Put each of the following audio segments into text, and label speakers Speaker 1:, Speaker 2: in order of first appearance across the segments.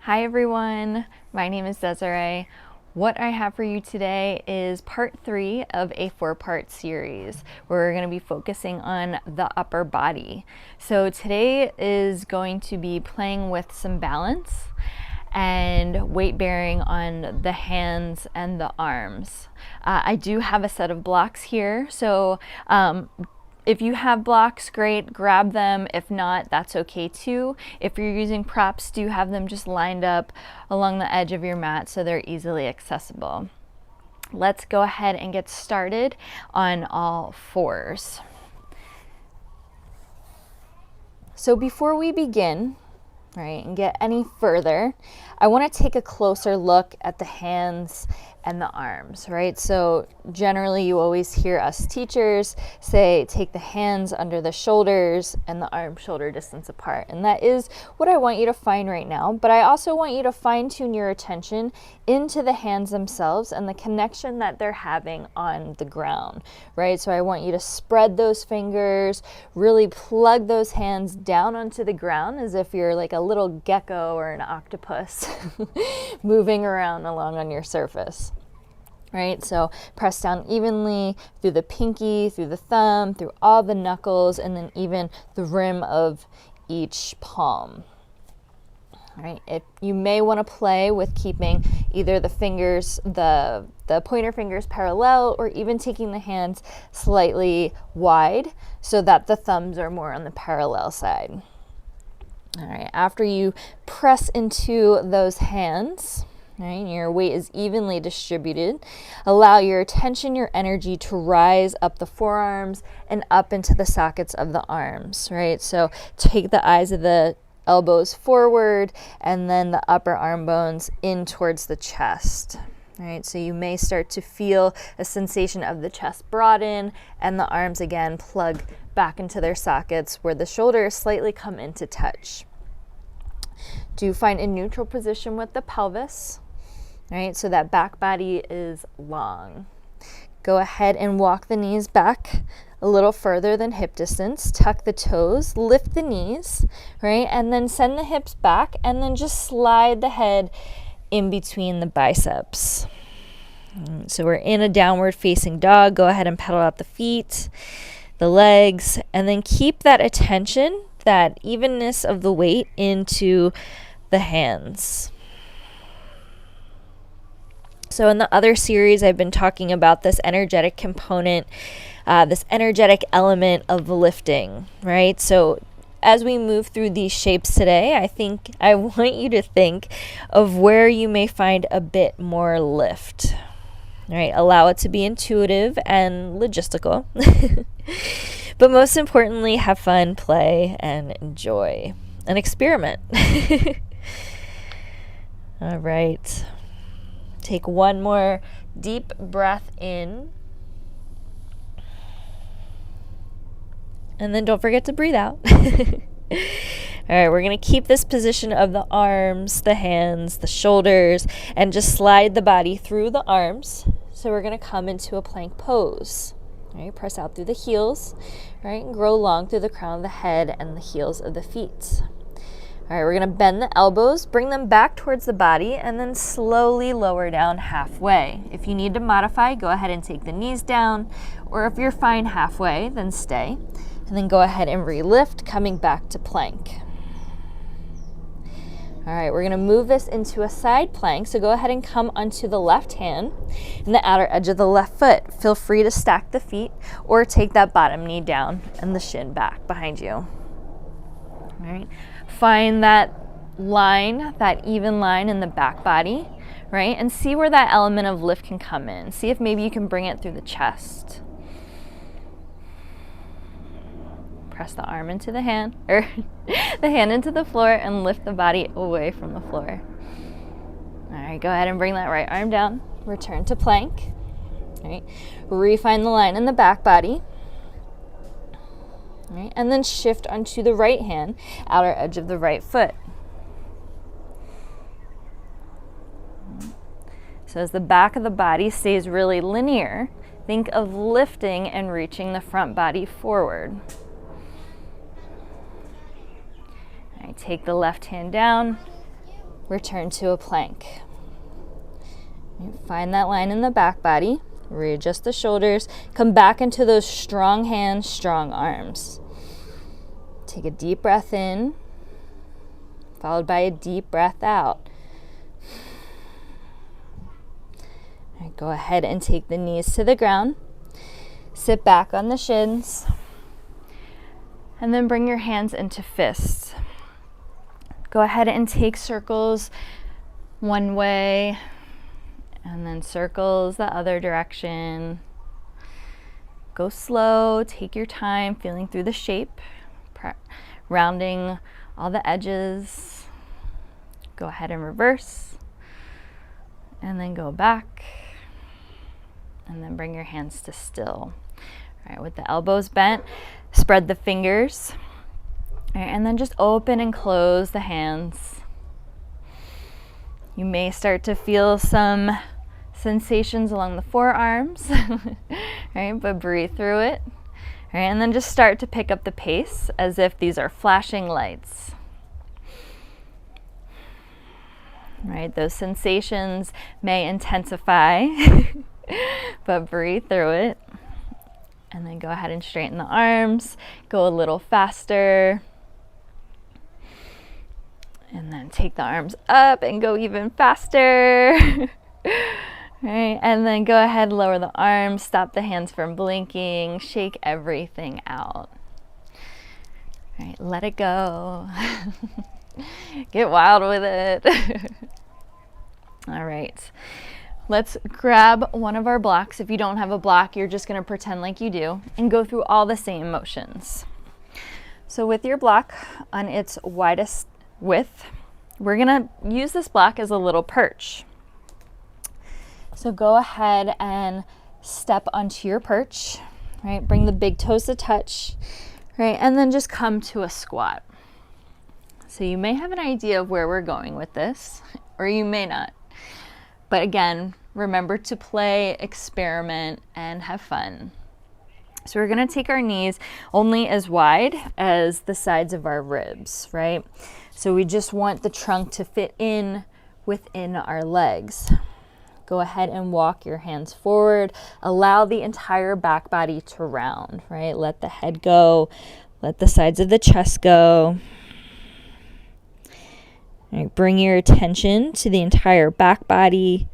Speaker 1: Hi everyone, my name is Desiree. What I have for you today is part 3 of a 4-part series where we're going to be focusing on the upper body. So today is going to be playing with some balance and weight bearing on the hands and the arms. I do have a set of blocks here, so if you have blocks, great, grab them. If not, that's okay too. If you're using props, do have them just lined up along the edge of your mat so they're easily accessible. Let's go ahead and get started on all fours. So before we begin, right, and get any further, I want to take a closer look at the hands and the arms, right? So generally you always hear us teachers say take the hands under the shoulders and the arm shoulder distance apart, and that is what I want you to find right now. But I also want you to fine-tune your attention into the hands themselves and the connection that they're having on the ground, right? So I want you to spread those fingers, really plug those hands down onto the ground as if you're like a little gecko or an octopus moving around along on your surface. Right, so press down evenly through the pinky, through the thumb, through all the knuckles, and then even the rim of each palm. All right, you may want to play with keeping either the fingers, the pointer fingers parallel, or even taking the hands slightly wide so that the thumbs are more on the parallel side. All right, after you press into those hands, right, your weight is evenly distributed, allow your attention, your energy to rise up the forearms and up into the sockets of the arms, right? So take the eyes of the elbows forward and then the upper arm bones in towards the chest. Right, so you may start to feel a sensation of the chest broaden and the arms again plug back into their sockets where the shoulders slightly come into touch. Do find a neutral position with the pelvis. Right, so that back body is long. Go ahead and walk the knees back a little further than hip distance. Tuck the toes, lift the knees, right, and then send the hips back and then just slide the head in between the biceps. So we're in a downward facing dog. Go ahead and pedal out the feet, the legs, and then keep that attention, that evenness of the weight into the hands. So in the other series, I've been talking about this energetic component, this energetic element of lifting, right? So as we move through these shapes today, I want you to think of where you may find a bit more lift, right? Allow it to be intuitive and logistical, but most importantly, have fun, play, and enjoy, and experiment. All right. Take one more deep breath in. And then don't forget to breathe out. All right, we're going to keep this position of the arms, the hands, the shoulders, and just slide the body through the arms. So we're going to come into a plank pose. All right, press out through the heels, right, and grow long through the crown of the head and the heels of the feet. All right, we're going to bend the elbows, bring them back towards the body, and then slowly lower down halfway. If you need to modify, go ahead and take the knees down, or if you're fine halfway, then stay. And then go ahead and re-lift, coming back to plank. All right, we're going to move this into a side plank, so go ahead and come onto the left hand and the outer edge of the left foot. Feel free to stack the feet or take that bottom knee down and the shin back behind you. All right. Find that line, that even line in the back body, right? And see where that element of lift can come in. See if maybe you can bring it through the chest. Press the arm into the hand, or the hand into the floor, and lift the body away from the floor. All right, go ahead and bring that right arm down. Return to plank. All right, refine the line in the back body. Right, and then shift onto the right hand, outer edge of the right foot. So as the back of the body stays really linear, think of lifting and reaching the front body forward. All right, take the left hand down, return to a plank. Find that line in the back body, readjust the shoulders, come back into those strong hands, strong arms. Take a deep breath in, followed by a deep breath out. All right, go ahead and take the knees to the ground. Sit back on the shins. And then bring your hands into fists. Go ahead and take circles one way, and then circles the other direction. Go slow, take your time, feeling through the shape, rounding all the edges. Go ahead and reverse, and then go back, and then bring your hands to still. All right, with the elbows bent, spread the fingers. All right, and then just open and close the hands. You may start to feel some sensations along the forearms, right? But breathe through it. All right, and then just start to pick up the pace as if these are flashing lights. Right, those sensations may intensify, but breathe through it. And then go ahead and straighten the arms, go a little faster. And then take the arms up and go even faster. Right, and then go ahead and lower the arms, stop the hands from blinking, shake everything out. All right, let it go. Get wild with it. All right. Let's grab one of our blocks. If you don't have a block, you're just going to pretend like you do and go through all the same motions. So with your block on its widest width, we're going to use this block as a little perch. So go ahead and step onto your perch, right? Bring the big toes to touch, right? And then just come to a squat. So you may have an idea of where we're going with this, or you may not. But again, remember to play, experiment, and have fun. So we're going to take our knees only as wide as the sides of our ribs, right? So we just want the trunk to fit in within our legs. Go ahead and walk your hands forward. Allow the entire back body to round, right? Let the head go. Let the sides of the chest go. All right, bring your attention to the entire back body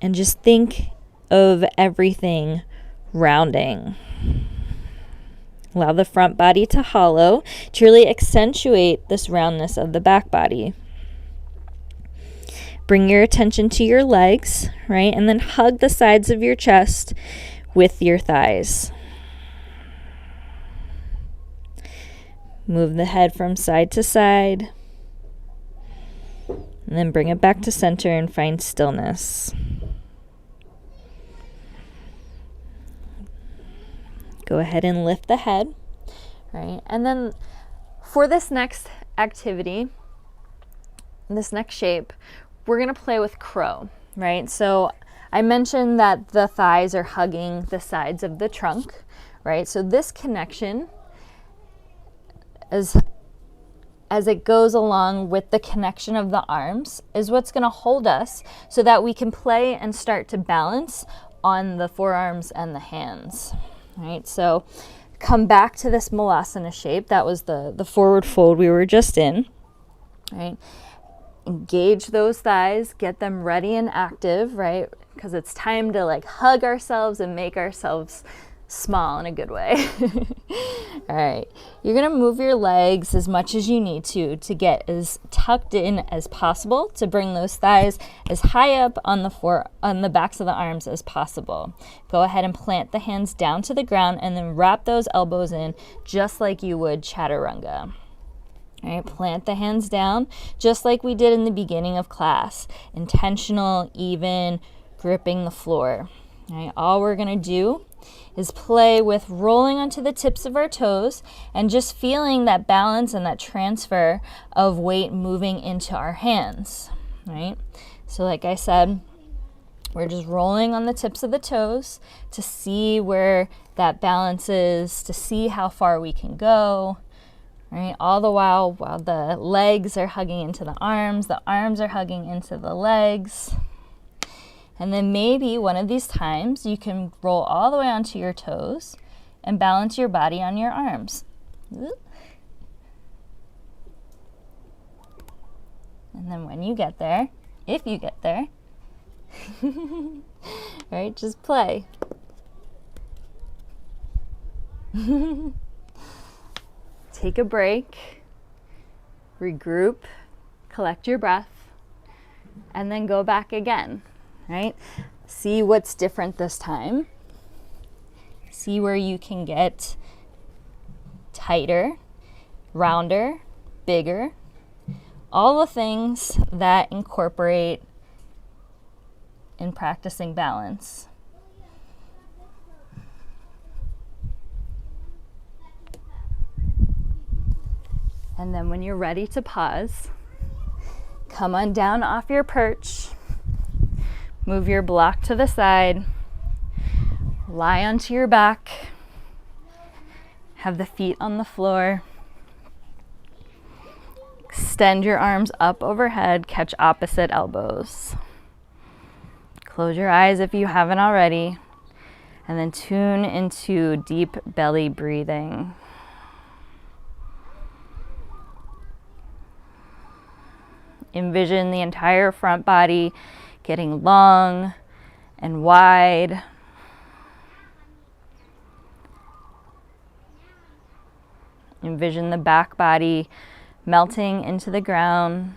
Speaker 1: and just think of everything rounding. Allow the front body to hollow to really accentuate this roundness of the back body. Bring your attention to your legs, right? And then hug the sides of your chest with your thighs. Move the head from side to side. And then bring it back to center and find stillness. Go ahead and lift the head, right? And then for this next activity, this next shape, we're gonna play with crow, right? So I mentioned that the thighs are hugging the sides of the trunk, right? So this connection as it goes along with the connection of the arms is what's gonna hold us so that we can play and start to balance on the forearms and the hands, right? So come back to this malasana shape. That was the forward fold we were just in, right? Engage those thighs, get them ready and active, right? Because it's time to like hug ourselves and make ourselves small in a good way. All right, you're gonna move your legs as much as you need to get as tucked in as possible to bring those thighs as high up on the backs of the arms as possible. Go ahead and plant the hands down to the ground and then wrap those elbows in just like you would chaturanga. All right, plant the hands down just like we did in the beginning of class. Intentional, even, gripping the floor. All right, all we're gonna do is play with rolling onto the tips of our toes and just feeling that balance and that transfer of weight moving into our hands, right? So like I said, we're just rolling on the tips of the toes to see where that balance is, to see how far we can go, right? All the while the legs are hugging into the arms are hugging into the legs. And then maybe one of these times you can roll all the way onto your toes and balance your body on your arms. And then when you get there, if you get there, right, just play. Take a break, regroup, collect your breath, and then go back again, right? See what's different this time. See where you can get tighter, rounder, bigger. All the things that incorporate in practicing balance. And then when you're ready to pause, come on down off your perch, move your block to the side, lie onto your back, have the feet on the floor, extend your arms up overhead, catch opposite elbows. Close your eyes if you haven't already, and then tune into deep belly breathing. Envision the entire front body getting long and wide. Envision the back body melting into the ground.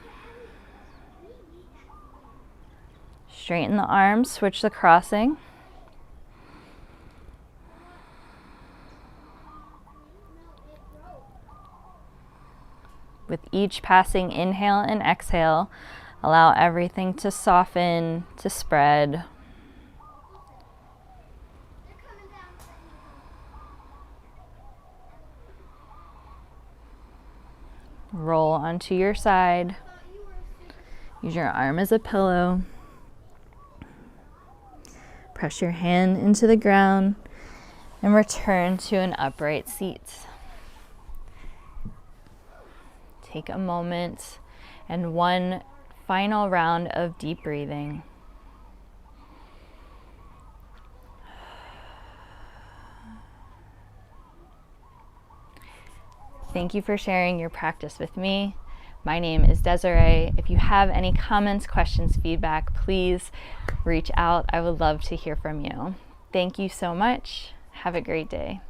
Speaker 1: Straighten the arms, switch the crossing. With each passing inhale and exhale, allow everything to soften, to spread. Roll onto your side. Use your arm as a pillow. Press your hand into the ground and return to an upright seat. Take a moment and one final round of deep breathing. Thank you for sharing your practice with me. My name is Desiree. If you have any comments, questions, feedback, please reach out. I would love to hear from you. Thank you so much. Have a great day.